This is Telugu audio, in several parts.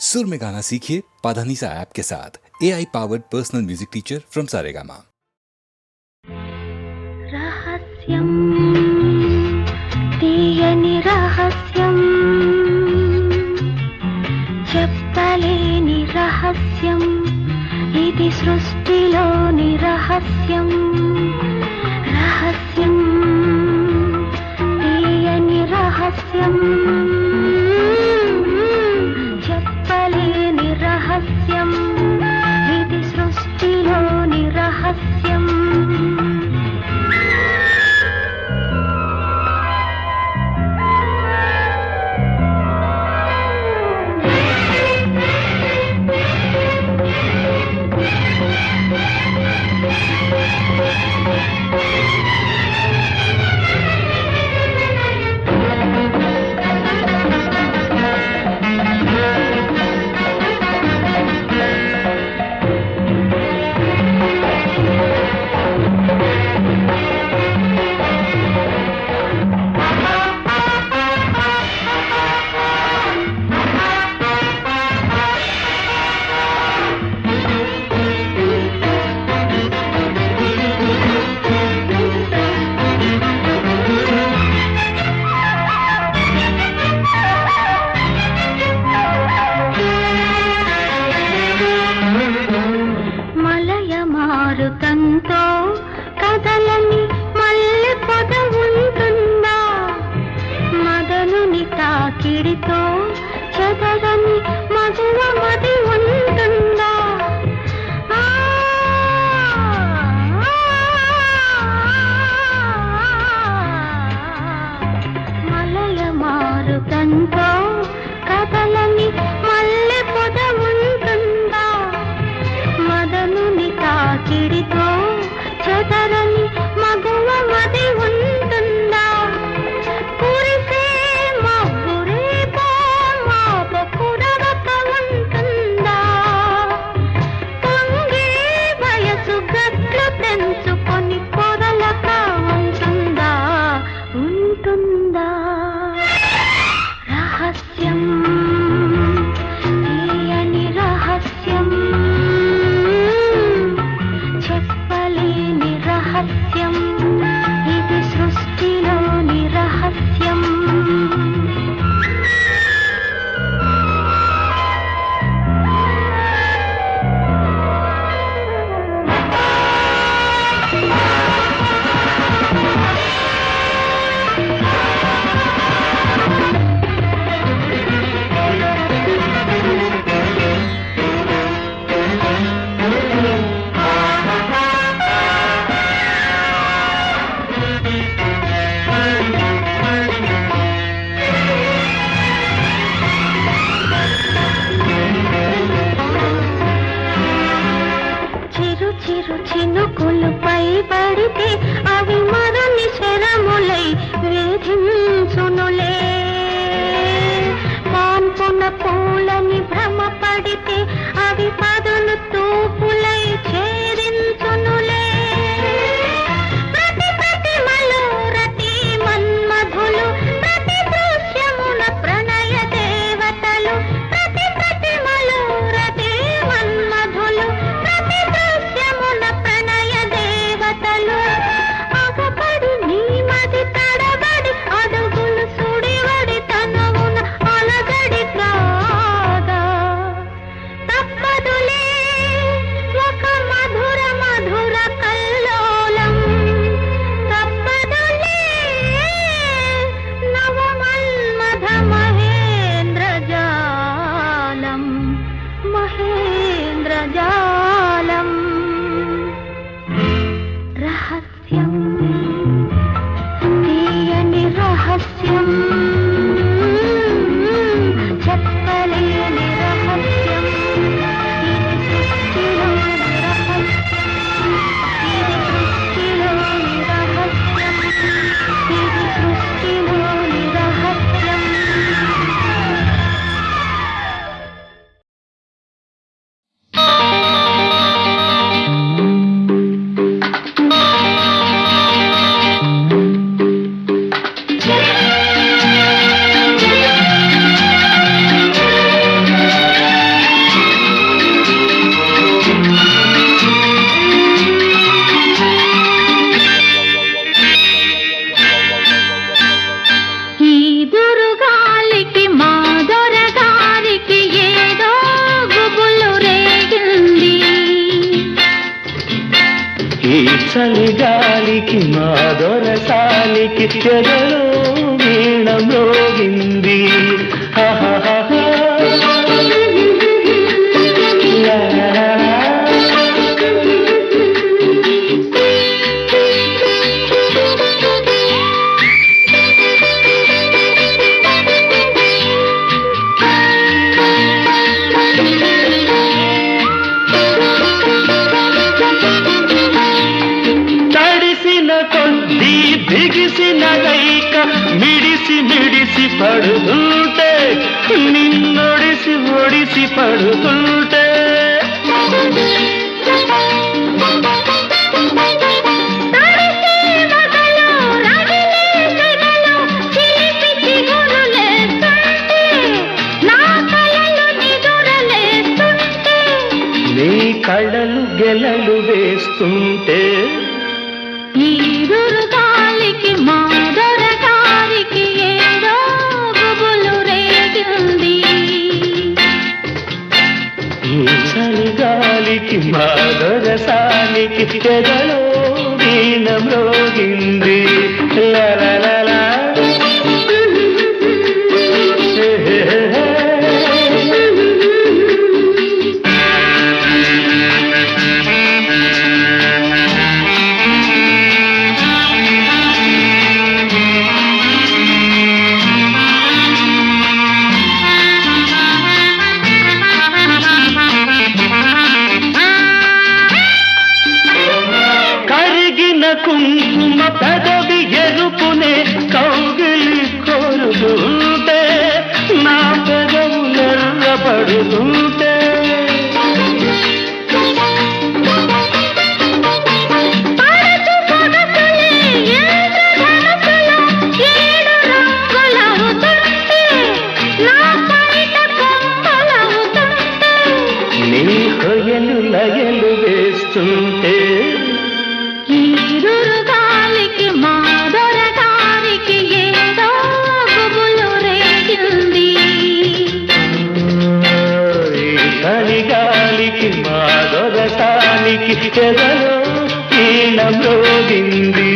सुर में गाना सीखिए पाधानीसा ऐप के साथ। AI powered personal music teacher from Saregama. रहस्यं తీయని రహస్యం చెప్పలేని రహస్యం ఇది సృష్టిలోని రహస్యం రహస్యం తీయని రహస్యం చెప్పలేని రహస్యం ఇది సృష్టిలోని రహస్యం చలిగాలికి మా దొరసానికి చెదలో వీణ మ్రోగింది. బిగిసిన గైక మిడిసి మిడిసి పడుతుంటే నిన్నొడిసి ఒడిసి పడుతుంటే నీ కళ్ళలు గెలలు వేస్తుంటే ఈదురుగాలికి మాదొరగారికి ఏదో గుబులు రేగింది. ఈ చలిగాలికి మాదొరసానికి చెదలో వీణ మ్రోగింది. లలలలా కుంకుమ పెదవి ఎరుపునే కౌగిలి కోరుతుంటే నా పెదవులెర్రబడుతుంటే నీ హొయలు లయలు వేస్తుంటే ఈదురుగాలికి మాదొరగారికి ఏదో గుబులు రేగింది. చలిగాలికి మాదొరసానికి చెదలో వీణ మ్రోగింది.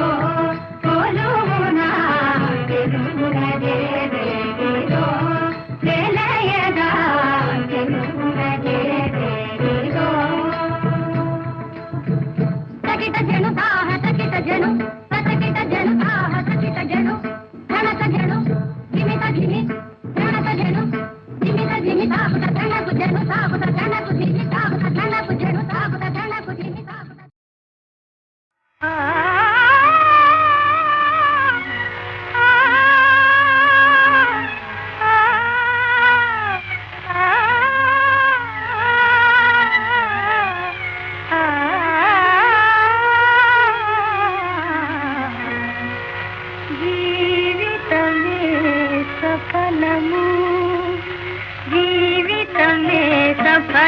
దేవ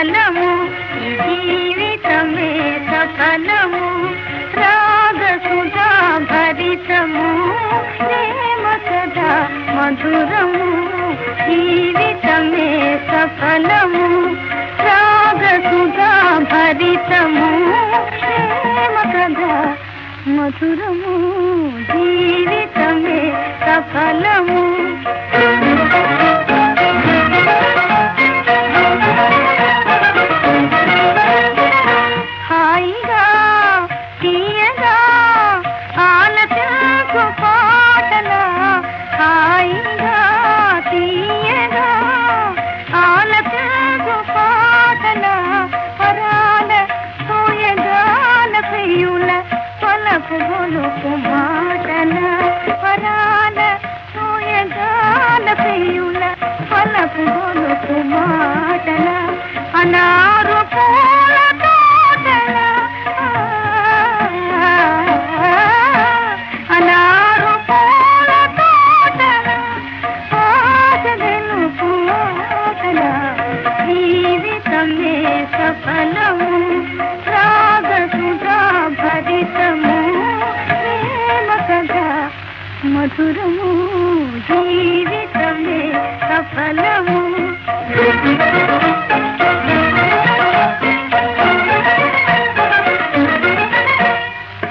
సఫలము ఈ జీవితమే సఫలము రాగ సుధా భరితము ప్రేమ సదా మధురము జీవితమే సఫలము రాగ సుధా భరితము ప్రేమ సదా మధురము జీవితమే సఫలము హాయిగా తీయగా ఆలపించు పాటల హాయిగా తీయగా ఆలపించు పాటల పరాల సోయగాల పెయ్యుల పలపు గొలుపు మాటల పరాల సోయగాల పెయ్యుల పలపు గొలుపు మాటల అనారు పూల తోటల అనారు పూల తోటల ఆశలు పూటల జీవితమే సఫలము రాగ సుధా భరితము ప్రేమ కథ మధురము జీవితమే సఫలము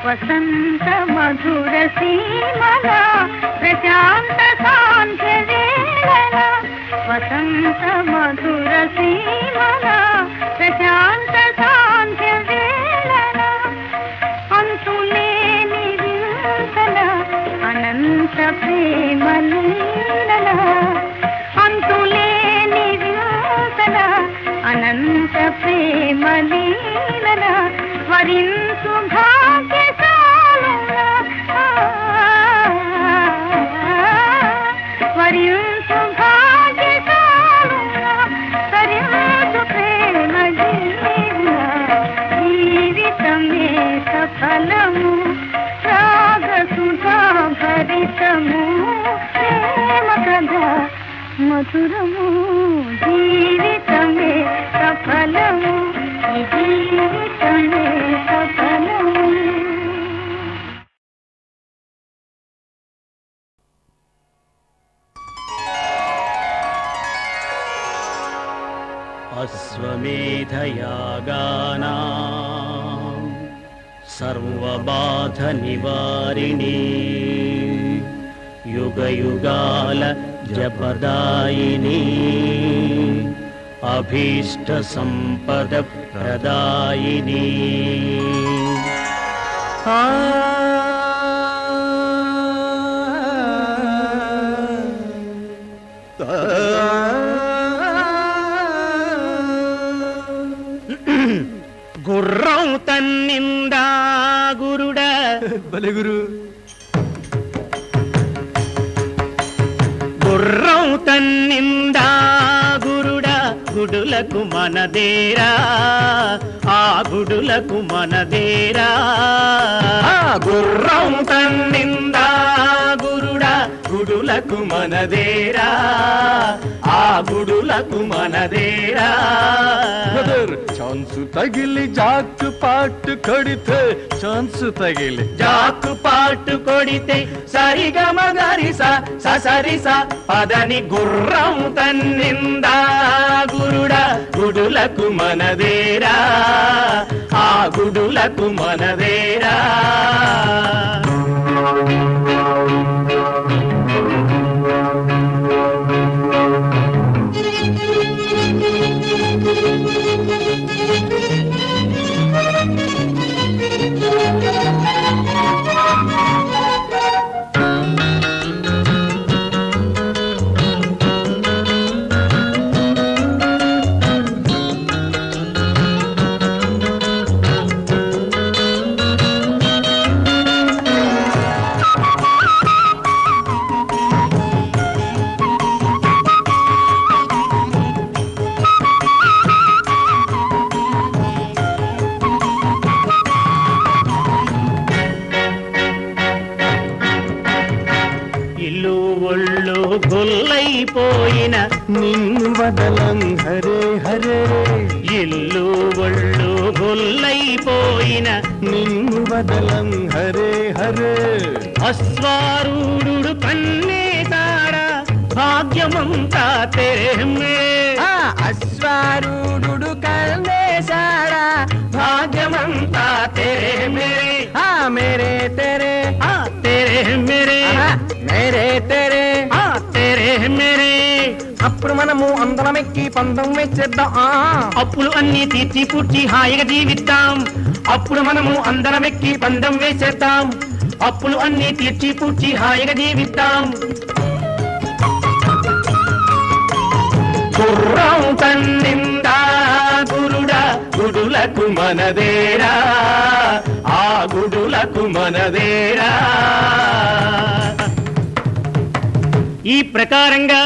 వసంత మధుర సీమల ప్రశాంత సాంధ్య వేళల వసంత మధుర సీమల ప్రశాంత సాంధ్య వేళల అంతులేని వింతల అనంత ప్రేమ లీలల అంతులేని వింతల అనంత ప్రేమ లీలల వరించు భాగ్యశాలుల వరించు భాగ్యశాలుల తరించు ప్రేమ జీవుల జీవితమే సఫలము రాగ సుధా భరితము ప్రేమ కథ మధురము జీవితమే సఫలము ఈ జీవితమే సఫలము అశ్వమేధయాగానాం సర్వబాధ నివారిణి యుగయుగాల జపదాయిని అభీష్ట సంపద ప్రదాయిని గుర్రం తన్నిందా గురుడ భలే గురు గుర్రం తన్నిందా గురుడ గుడులకు మనదేరా ఆ గుడులకు మనదేరా గుర్రం తన్నిందా గురుడ గుడులకు మనదేరా ఆ గుడులకు మనదేరా ಚಾನ್ಸು ತಗಿಲಿ ಜಾಕ್ ಪಾಟ್ ಕಡಿತೆ ಚಾನ್ಸು ತಗಿಲಿ జాకు పాటు కొడితే సరిగమ గరిస ససరిస పదని గుర్రం తన్నిందా గురుడ గుడులకు మనదేరా ఆ గుడులకు మనదేరా గొల్లైపోయిన నిన్ను వదలం హరే హరే పైన నిన్ను వదలం హరే హరే అశ్వారూఢుడు కన్నేశాడా భాగ్యమంతా తెరే అశ్వారూఢుడు కన్నేశాడా భాగ్యమంతా తెరే మేరే తెరే తెరే మేరే మేరే తెరే తెరే మేరే అప్పుడు మనము అందరం ఎక్కి పందం వేసేద్దాం అప్పులు అన్ని తీర్చి పూడ్చి హాయిగా జీవిద్దాం అప్పుడు మనము అందరం ఎక్కి పందం వేసేద్దాం అప్పులు అన్ని తీర్చి పూడ్చి హాయిగా జీవిద్దాం గుర్రం తన్నిందా గురుడా గుడులకు మనదేరా ఆ గుడులకు మనదేరా ఈ ప్రకారంగా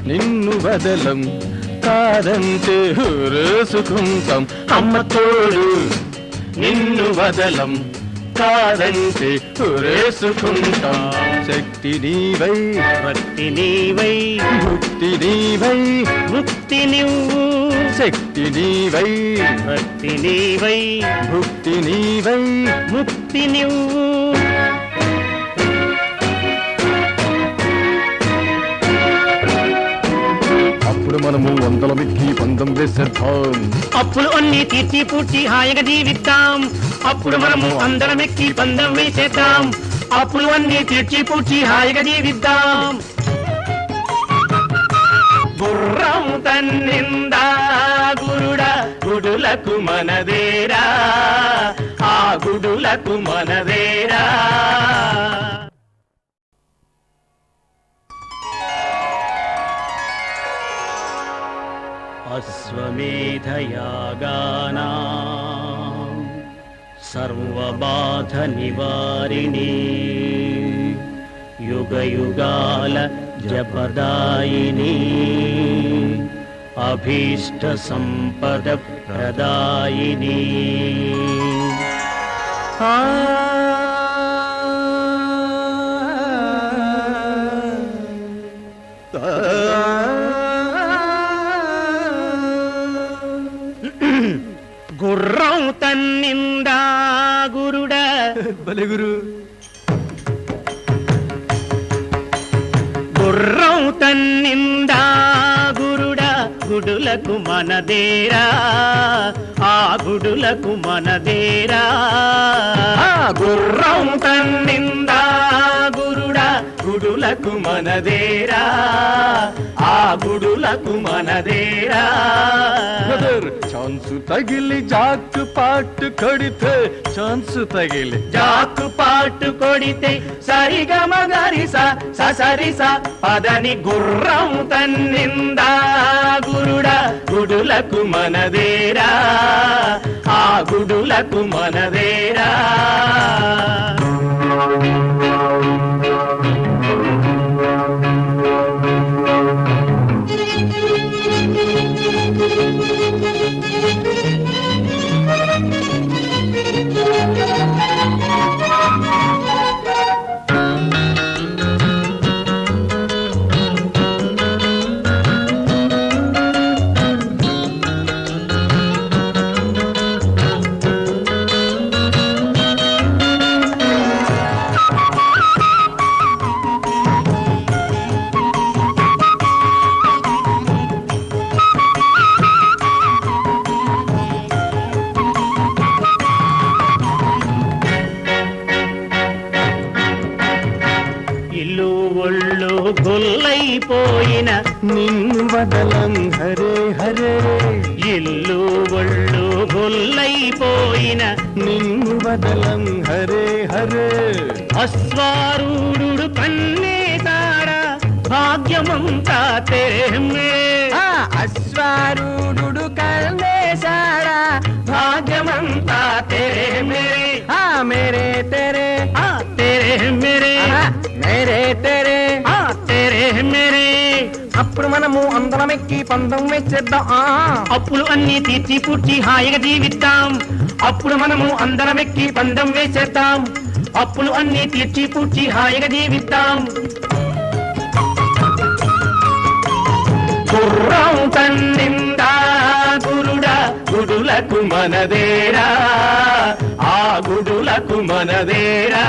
నిన్ను వదలం కాదంటే రేసుకుంటాం అమ్మ తోడు నిన్ను వదలం కాదంటే రేసుకుంటాం శక్తి నీవై భక్తి నీవై ముక్తి నీవై ముక్తి నువ్వు శక్తి నీవై భక్తి నీవై భుక్తి నీవై ముక్తి నువ్వు అప్పుడు మనము వందల వెక్కి పందం వేసేద్దాం అప్పులు అన్ని తీర్చి పూడ్చి హాయిగా జీవిద్దాం అప్పుడు మనము అందరం ఎక్కి పందం వేసేద్దాం అప్పులు అన్ని తీర్చి పూడ్చి హాయిగా జీవిద్దాం గుర్రం తన్నిందా గురుడా గుడులకు మనదేరా ఆ గుడులకు మనదేరా అశ్వమేధయాగానా సర్వబాధ నివారిణి యుగయుగాల జపదాయిని అభీష్ట సంపద ప్రదాయిని గుర్రం తన్నిందా గురుడా బలి గురు గుర్రం తన్నిందా గురుడా గుడులకు మనదేరా ఆ గుడులకు మనదేరా గుర్రం తన్నిందా గురుడా గుడులకు మనదేరా ఆ గుడులకు మనదేరా ఛాన్సు తగిలి జాక్ పాటు కొడితే ఛాన్సు తగిలి జాకు పాటు కొడితే సరిగమ గరిస ససరిస పదని గుర్రం తన్నిందా గురుడా గుడులకు మనదేరా ఆ గుడులకు మనదేరా ఇల్లు ఒళ్ళు గొల్లైపోయిన నిన్ను వదలం హరే హరే ఇల్లు ఒళ్ళు గొల్లైపోయిన నిన్ను వదలం హరే హరే అశ్వారూఢుడు కన్నేశాడా భాగ్యమంతా తెరే అశ్వారూఢుడు కన్నేశాడా భాగ్యమంతా తెరే మేరే మేరే తేరే ఆ తేరే మేరే అప్పుడు మనము అందరం ఎక్కి పందం వేసేద్దాం అప్పులు అన్ని తీర్చి పూడ్చి హాయిగా జీవిద్దాం అప్పుడు మనము అందరం ఎక్కి పందం వేసేద్దాం అప్పులు అన్ని తీర్చి పూడ్చి హాయిగా జీవిద్దాం గుర్రం తన్నిందా గురుడా గుడులకు మనదేరా ఆ గుడులకు మనదేరా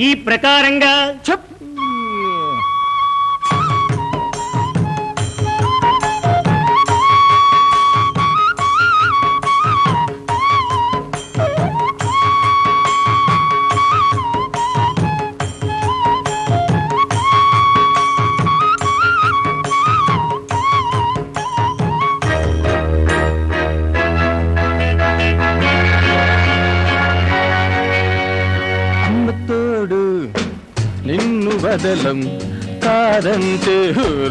ఈ ప్రకారంగా చెప్ అమ్మతోడు నిన్ను వదలం కాదంటే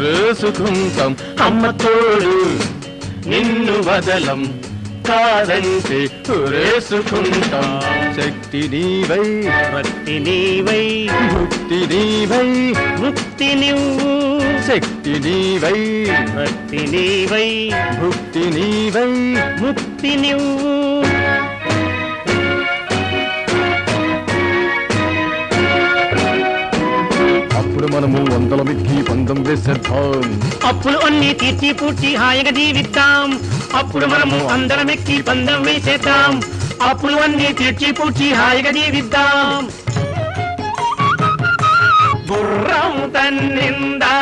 రేసుకుంటాం అమ్మతోడు నిన్ను వదలం కాదంటే రేసుకుంటాం శక్తి నీవై భక్తి నీవై భక్తి నీవై ముక్తి నువ్వు శక్తి నీవై భక్తి నీవై భక్తి నీవై ముక్తి నువ్వు అప్పుడు మనము వందల మిక్కి పందం వేసేద్దాం అప్పులు అన్ని తీర్చి పూడ్చి హాయిగా జీవిద్దాం అప్పుడు మనము అందరం ఎక్కి పందం వేసేద్దాం అప్పులు అన్ని తీర్చి పూడ్చి హాయిగా జీవిద్దాం గుర్రం తన్నిందా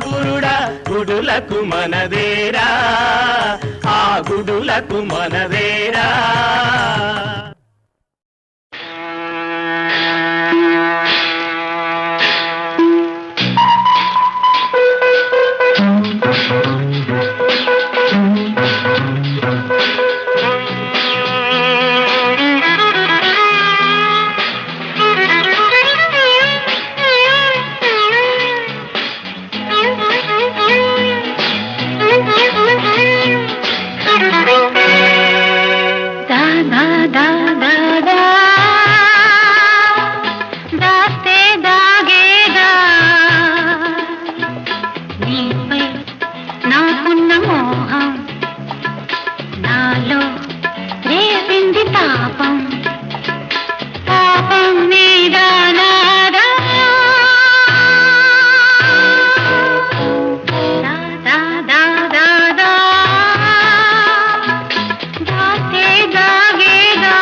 గురుడా గుడులకు మనదేరా ఆ గుడులకు మనదేరా दास्ते दागेगा నీపై నాకున్న మోహం నాలో రేపింది పాపం పాపం మీద నాదా దా దా దా దా దాస్తే దాగేగా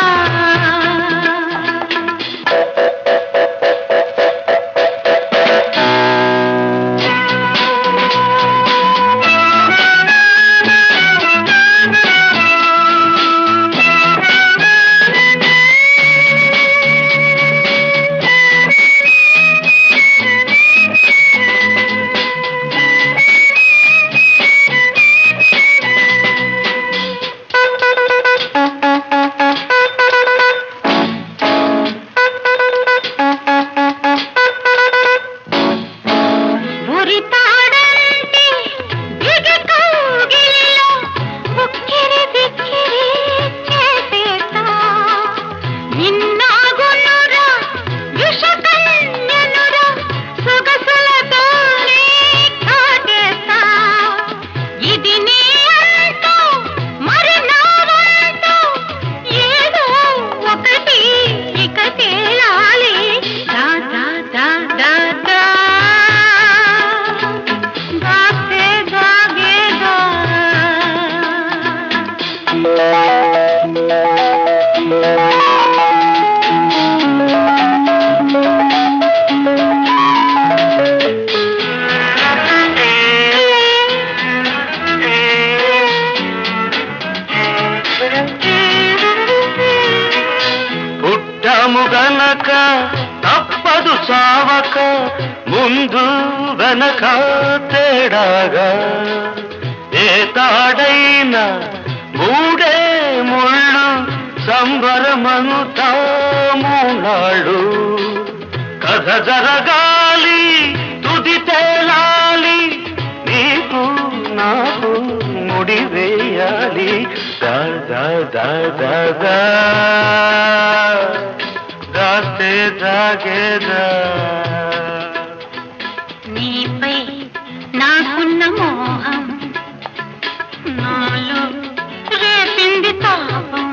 ఉరితాడంటే బిగి కౌగిలిలో ఉక్కిరి బిక్కిరి చేసేస్తా నిన్నాగునురా విషకన్యనురా సొగసులతోనే కాటేస్తా ఇది నీ అంటూ మరి నా వంటూ ఏదో ఒకటి ఇక తేలాలి దా దా దా దా దా दास्ते दागेगा పుట్టము గనక తప్పదు చావక ముందు వెనక తేడాగా ఏ తాడైనా మూడే ముళ్ళు సంబరమంతా మూనాడు కథ జరగాలి తుది తేలాలి నీకు నాకు ముడి వేయాలి దా దా దా దా దా రాస్తే జాగేదా నీపై నాకున్న మోహం నాలో రేపింది తాపం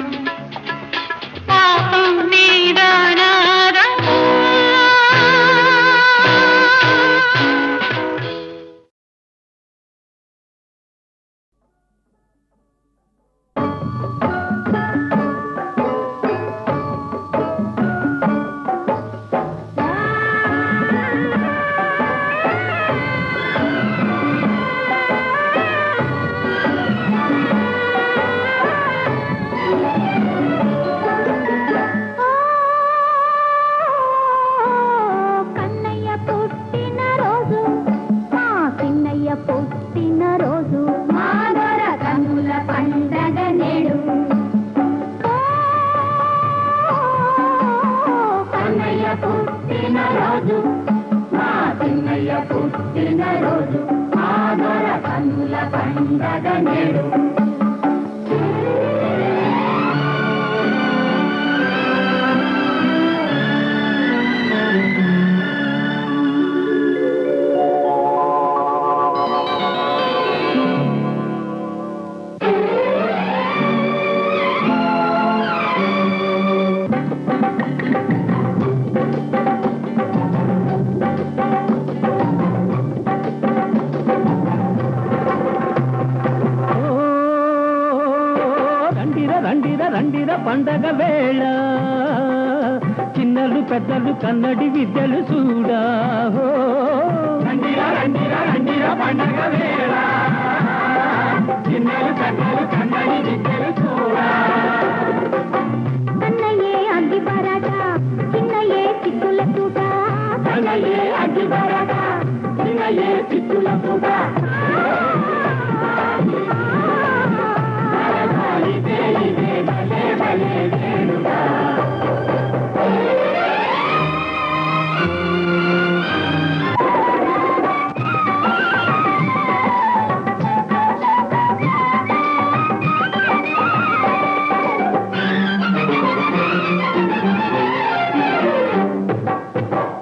పాపం నీడారా రండిర పండగ వేళ చిన్నలు పెద్దలు కన్నడి విద్యలు చూడా రండిర పండగ వేళ చిన్నలు పెద్దలు కన్నడి విద్యలు చూడా అన్నయ్యే అగ్గి పరాట చిన్నయ్యే చిక్కుల తూట అన్నయ్యే అగ్గి పరాట చిన్నయ్యే చిక్కుల తూట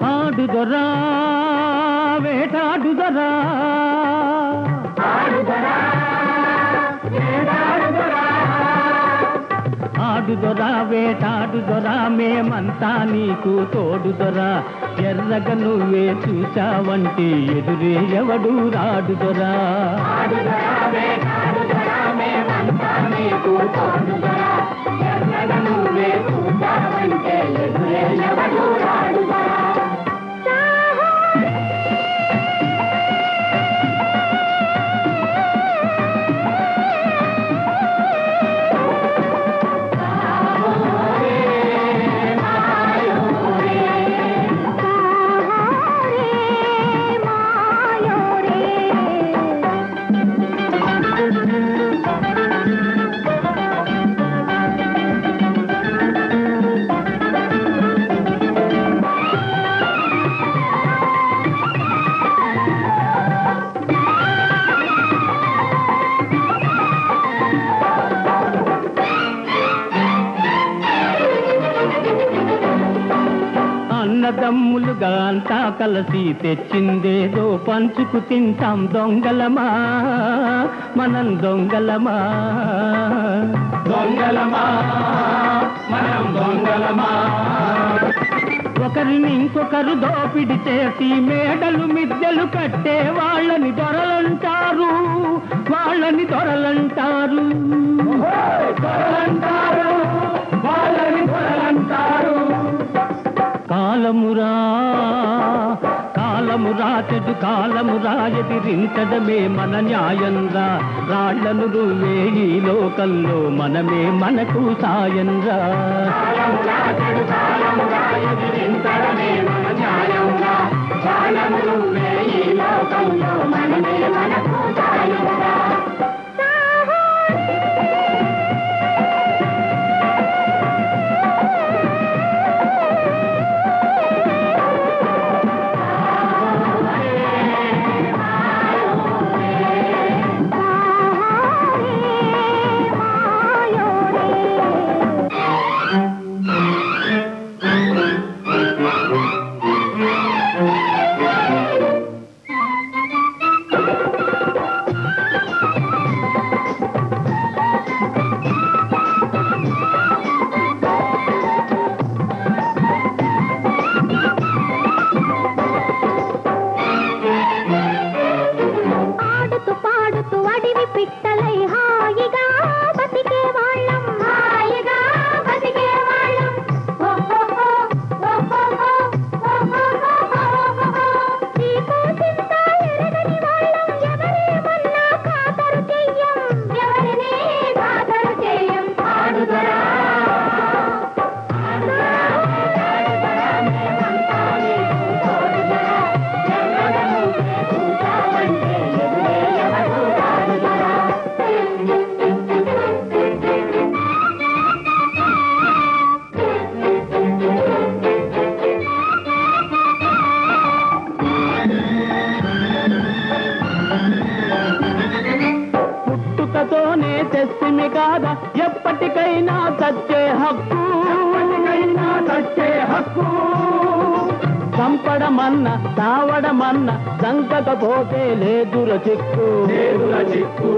ఆడుదొరా వేటాడుదొరా ఆడుదొరా వేటాడుదొరా మేమంతా నీకు తోడుదొరా ఎర్రగ నువ్వే చూసావంటే ఎదురే ఎవడు రాడుదొరా నువ్వే చూసావంటే ఎదురే ఎవడు రాడుదొరా అన్నదమ్ములుగా అంతా కలిసి తెచ్చిందేదో పంచుకు తింటాం దొంగలమా మనం దొంగలమా దొంగలమా మనం దొంగలమా ఒకరిని ఇంకొకరు దోపిడి చేసి మేడలు మిద్దెలు కట్టే వాళ్ళని దొరలంటారు వాళ్ళని దొరలంటారు దొరలంటారు వాళ్ళని దొరలంటారు కాలమురా కాలమురా చెడు కాలమురా ఎదిరించడమే మన న్యాయంరా రాళ్లను నువ్వే ఈ లోకంలో మనమే మనకు సాయంరా ఆడుతూ పాడుతూ అడివి పిట్టలై హాయిగా బతికే వాళ్ళం హాయిగా బతికే వాళ్ళం చీకు చింత ఎరగని వాళ్ళం ఎవరేమన్నా ఖాతరు చెయ్యం ఎవరిని ఖాతరు చెయ్యం ఆడుదరా పుట్టుకతోనే తెస్తిమి కాదా ఎప్పటికైనా చచ్చే హక్కు ఎప్పటికైనా చచ్చే హక్కు చంపడమన్నా తావడమన్నా చంకకపోతే లేదుర చిక్కు లేదుర చిక్కు